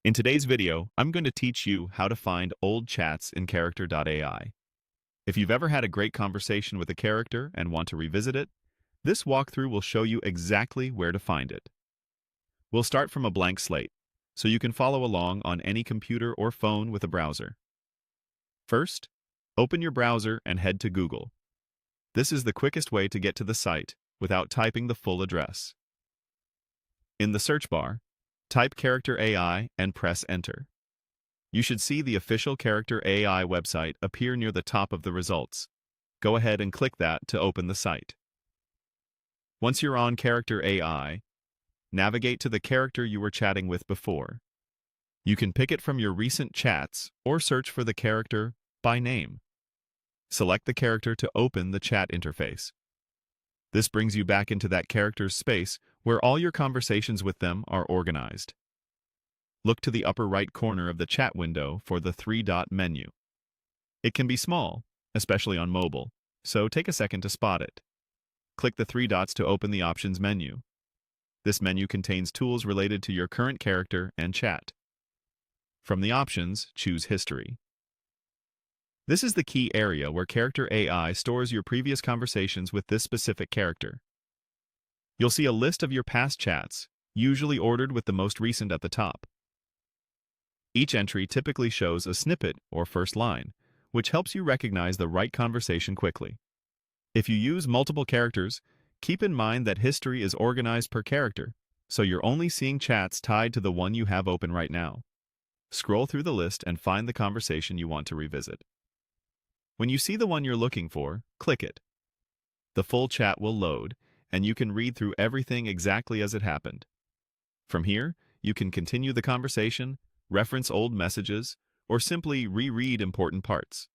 In today's video, I'm going to teach you how to find old chats in Character.ai. If you've ever had a great conversation with a character and want to revisit it, this walkthrough will show you exactly where to find it. We'll start from a blank slate, so you can follow along on any computer or phone with a browser. First, open your browser and head to Google. This is the quickest way to get to the site without typing the full address. In the search bar, type Character.ai and press Enter. You should see the official Character.ai website appear near the top of the results. Go ahead and click that to open the site. Once you're on Character.ai, navigate to the character you were chatting with before. You can pick it from your recent chats or search for the character by name. Select the character to open the chat interface. This brings you back into that character's space where all your conversations with them are organized. Look to the upper right corner of the chat window for the three-dot menu. It can be small, especially on mobile, so take a second to spot it. Click the three dots to open the Options menu. This menu contains tools related to your current character and chat. From the options, choose History. This is the key area where Character.ai stores your previous conversations with this specific character. You'll see a list of your past chats, usually ordered with the most recent at the top. Each entry typically shows a snippet or first line, which helps you recognize the right conversation quickly. If you use multiple characters, keep in mind that history is organized per character, so you're only seeing chats tied to the one you have open right now. Scroll through the list and find the conversation you want to revisit. When you see the one you're looking for, click it. The full chat will load, and you can read through everything exactly as it happened. From here, you can continue the conversation, reference old messages, or simply reread important parts.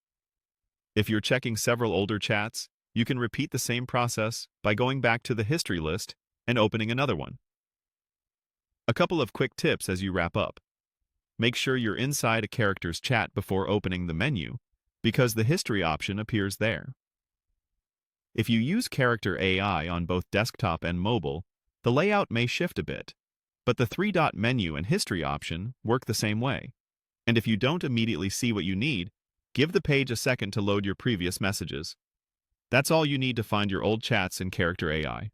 If you're checking several older chats, you can repeat the same process by going back to the history list and opening another one. A couple of quick tips as you wrap up. Make sure you're inside a character's chat before opening the menu, because the history option appears there. If you use Character.ai on both desktop and mobile, the layout may shift a bit, but the three-dot menu and history option work the same way. And if you don't immediately see what you need, give the page a second to load your previous messages. That's all you need to find your old chats in Character.ai.